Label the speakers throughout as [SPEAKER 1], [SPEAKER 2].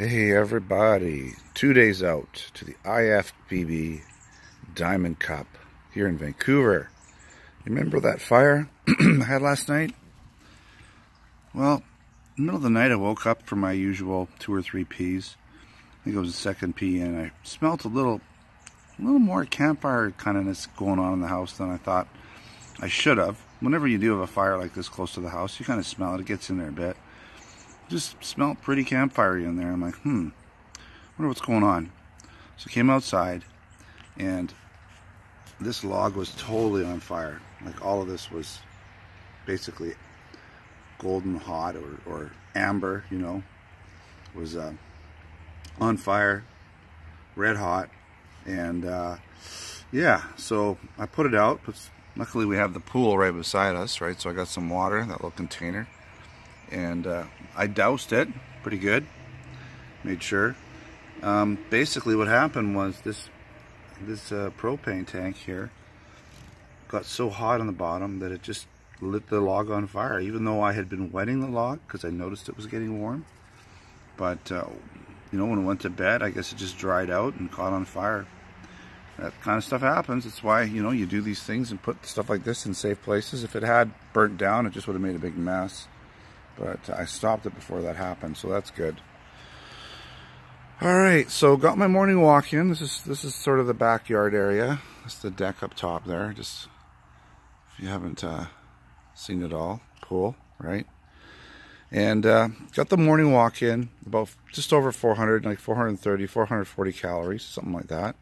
[SPEAKER 1] Hey everybody, 2 days out to the IFBB Diamond Cup here in Vancouver. You remember that fire I had last night? Well, in the middle of the night I woke up from my usual 2 or 3 P's. I think it was the second P, and I smelt a little more campfire kind ofness going on in the house than I thought I should have. Whenever you do have a fire like this close to the house, you kind of smell it. It gets in there a bit. Just smelled pretty campfirey in there. I'm like, wonder what's going on. So I came outside, and this log was totally on fire. Like, all of this was basically golden hot or amber, you know, was on fire, red hot. And yeah, so I put it out. Luckily we have the pool right beside us, right? So I got some water in that little container, and I doused it pretty good, made sure. Basically what happened was this propane tank here got so hot on the bottom that it just lit the log on fire, even though I had been wetting the log because I noticed it was getting warm. But you know, when it went to bed, I guess it just dried out and caught on fire. That kind of stuff happens. It's why, you know, you do these things and put stuff like this in safe places. If it had burnt down, it just would have made a big mess. But I stopped it before that happened, so that's good. Alright, so got my morning walk in. This is sort of the backyard area. That's the deck up top there. Just, if you haven't seen it all, pool, right? And got the morning walk in, about just over 400, like 430, 440 calories, something like that.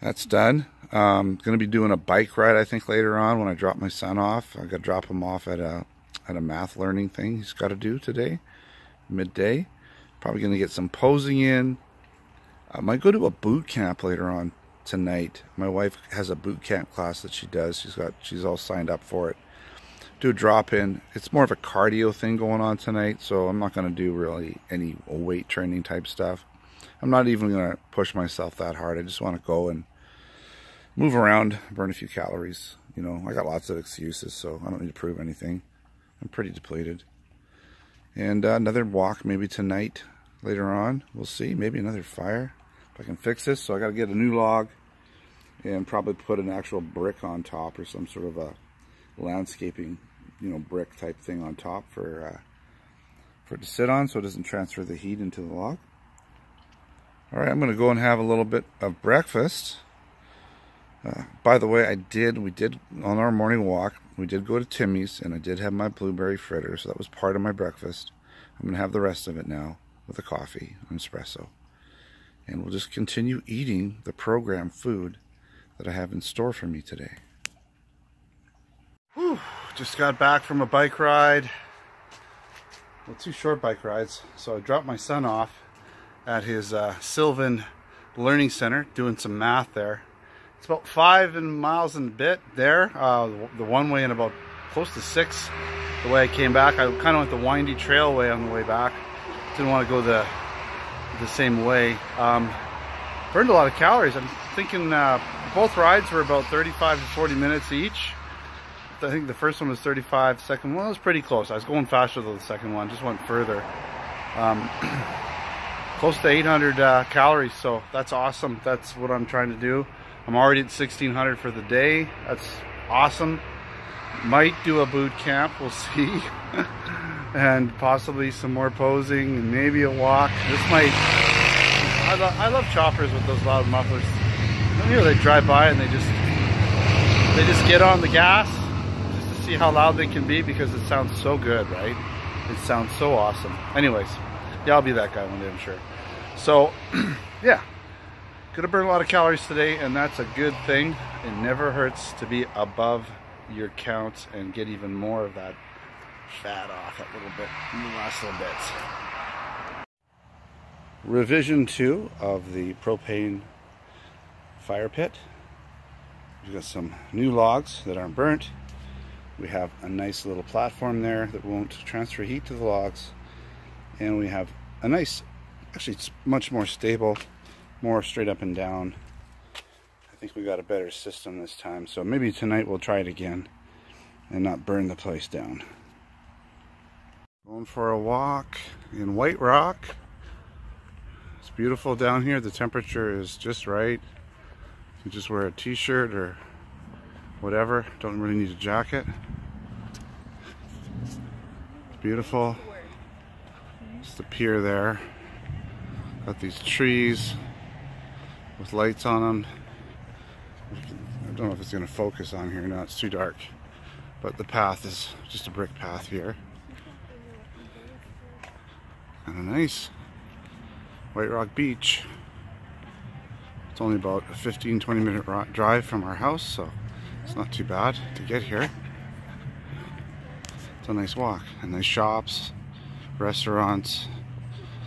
[SPEAKER 1] That's done. Going to be doing a bike ride, I think, later on when I drop my son off. I got to drop him off at a math learning thing he's got to do today, midday. Probably going to get some posing in. I might go to a boot camp later on tonight. My wife has a boot camp class that she does. She's all signed up for it. Do a drop in. It's more of a cardio thing going on tonight, so I'm not going to do really any weight training type stuff. I'm not even going to push myself that hard. I just want to go and move around, burn a few calories. You know, I got lots of excuses, so I don't need to prove anything. I'm pretty depleted. And another walk maybe tonight, later on. We'll see. Maybe another fire if I can fix this. So I got to get a new log and probably put an actual brick on top, or some sort of a landscaping, you know, brick type thing on top for it to sit on, so it doesn't transfer the heat into the log. All right, I'm going to go and have a little bit of breakfast. By the way, we did on our morning walk, we did go to Timmy's, and I did have my blueberry fritters, so that was part of my breakfast. I'm going to have the rest of it now with a coffee, an espresso. And we'll just continue eating the program food that I have in store for me today. Whew, just got back from a bike ride. Well, 2 short bike rides. So I dropped my son off at his Sylvan Learning Center, doing some math there. It's about 5 miles and a bit there, the one way, and about close to 6 the way I came back. I kind of went the windy trail way on the way back. Didn't want to go the same way. Burned a lot of calories. I'm thinking both rides were about 35 to 40 minutes each. I think the first one was 35, second one was pretty close. I was going faster than the second one, just went further. Close to 800 calories, so that's awesome. That's what I'm trying to do. I'm already at 1600 for the day. That's awesome. Might do a boot camp, we'll see. And possibly some more posing and maybe a walk. This might, I love choppers with those loud mufflers. You know, they drive by and they just get on the gas just to see how loud they can be, because it sounds so good, right? It sounds so awesome. Anyways, yeah, I'll be that guy one day, I'm sure. So, yeah. Gonna burn a lot of calories today, and that's a good thing. It never hurts to be above your count and get even more of that fat off that little bit in the last little bits. Revision 2 of the Propane Fire Pit. We've got some new logs that aren't burnt. We have a nice little platform there that won't transfer heat to the logs. And we have a nice, actually it's much more stable, more straight up and down. I think we got a better system this time, so maybe tonight we'll try it again and not burn the place down. Going for a walk in White Rock. beautiful down here. The temperature is just right. You just wear a t-shirt or whatever. Don't really need a jacket. It's beautiful. It's the pier there. Got these trees with lights on them. I don't know if it's going to focus on here or not. It's too dark. But the path is just a brick path here. Kind of nice. White Rock Beach. It's only about a 15-20 minute drive from our house, so it's not too bad to get here. It's a nice walk, and nice shops, restaurants,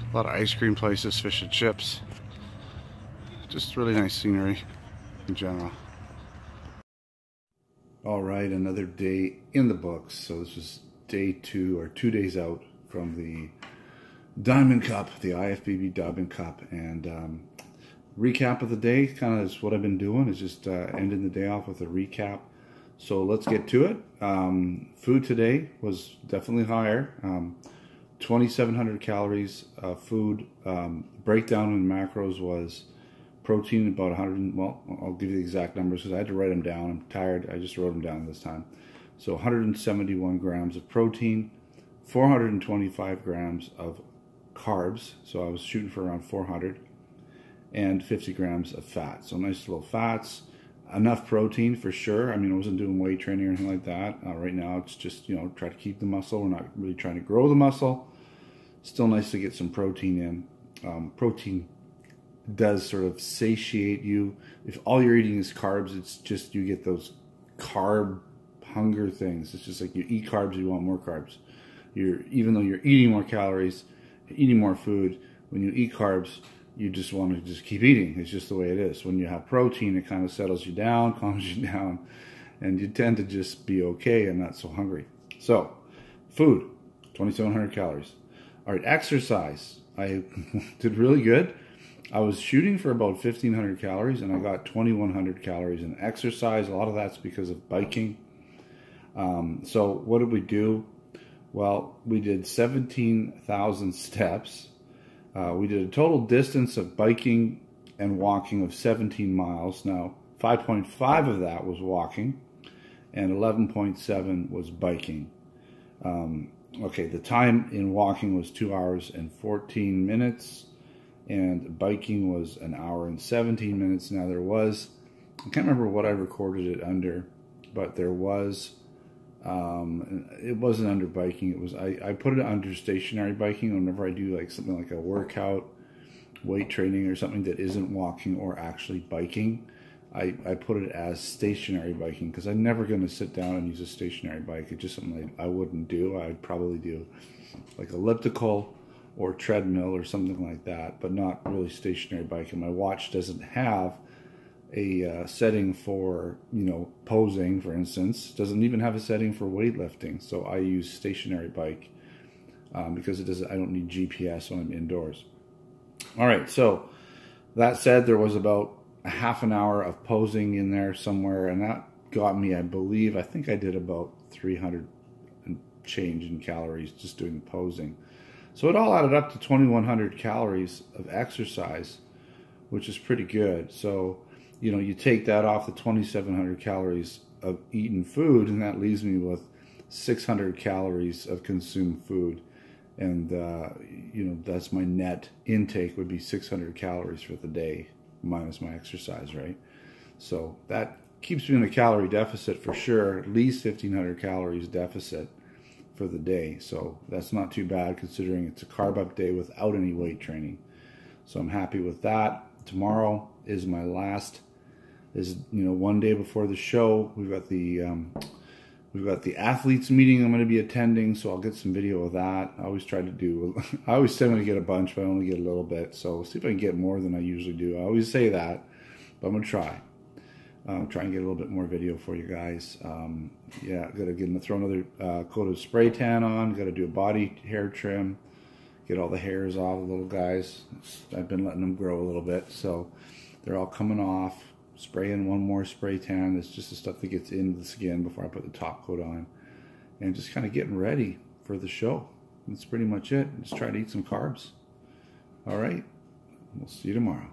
[SPEAKER 1] a lot of ice cream places, fish and chips. Just really nice scenery in general. All right, another day in the books. So this was day 2 or 2 days out from the Diamond Cup, the IFBB Diamond Cup, and recap of the day. Kind of is what I've been doing, is just ending the day off with a recap. So let's get to it. Food today was definitely higher. 2,700 calories of food. Breakdown in macros was protein about 100, well, I'll give you the exact numbers because I had to write them down. I'm tired, I just wrote them down this time. So 171 grams of protein, 425 grams of carbs, so I was shooting for around 400, and 50 grams of fat. So nice little fats, enough protein for sure. I mean, I wasn't doing weight training or anything like that. Right now it's just, you know, try to keep the muscle. We're not really trying to grow the muscle. Still nice to get some protein in. Protein does sort of satiate you. If all you're eating is carbs, it's just, you get those carb hunger things. It's just like you eat carbs, you want more carbs. Even though you're eating more calories, eating more food, when you eat carbs, you just want to just keep eating. It's just the way it is. When you have protein, it kind of settles you down, calms you down, and you tend to just be okay and not so hungry. So, food, 2,700 calories. All right, exercise. I did really good. I was shooting for about 1,500 calories, and I got 2,100 calories in exercise. A lot of that's because of biking. So what did we do? Well, we did 17,000 steps. We did a total distance of biking and walking of 17 miles. Now, 5.5 of that was walking, and 11.7 was biking. Okay, the time in walking was 2 hours and 14 minutes. And biking was 1 hour and 17 minutes. Now there was, I can't remember what I recorded it under, but there was, it wasn't under biking. It was, I put it under stationary biking whenever I do like something like a workout, weight training or something that isn't walking or actually biking. I put it as stationary biking because I'm never going to sit down and use a stationary bike. It's just something I wouldn't do. I'd probably do like elliptical or treadmill or something like that, but not really stationary bike. And my watch doesn't have a setting for, you know, posing, for instance. Doesn't even have a setting for weightlifting. So I use stationary bike because it doesn't. I don't need GPS when I'm indoors. All right. So that said, there was about a half an hour of posing in there somewhere, and that got me, I believe, I think I did about 300 and change in calories just doing the posing. So it all added up to 2,100 calories of exercise, which is pretty good. So, you know, you take that off the 2,700 calories of eaten food, and that leaves me with 600 calories of consumed food. And, you know, that's my net intake would be 600 calories for the day, minus my exercise, right? So that keeps me in a calorie deficit for sure, at least 1,500 calories deficit for the day. So that's not too bad considering it's a carb up day without any weight training. So I'm happy with that. Tomorrow is my last, you know, one day before the show. We've got the athletes meeting I'm going to be attending, so I'll get some video of that. I always try to do, I always say I'm going to get a bunch, but I only get a little bit. So we'll see if I can get more than I usually do. I always say that, but I'm going to try. Try and get a little bit more video for you guys. Yeah, gonna throw another coat of spray tan on. Got to do a body hair trim, get all the hairs off the little guys. I've been letting them grow a little bit, so they're all coming off. Spray in one more spray tan. That's just the stuff that gets into the skin before I put the top coat on, and just kind of getting ready for the show. That's pretty much it. Just try to eat some carbs. All right. We'll see you tomorrow.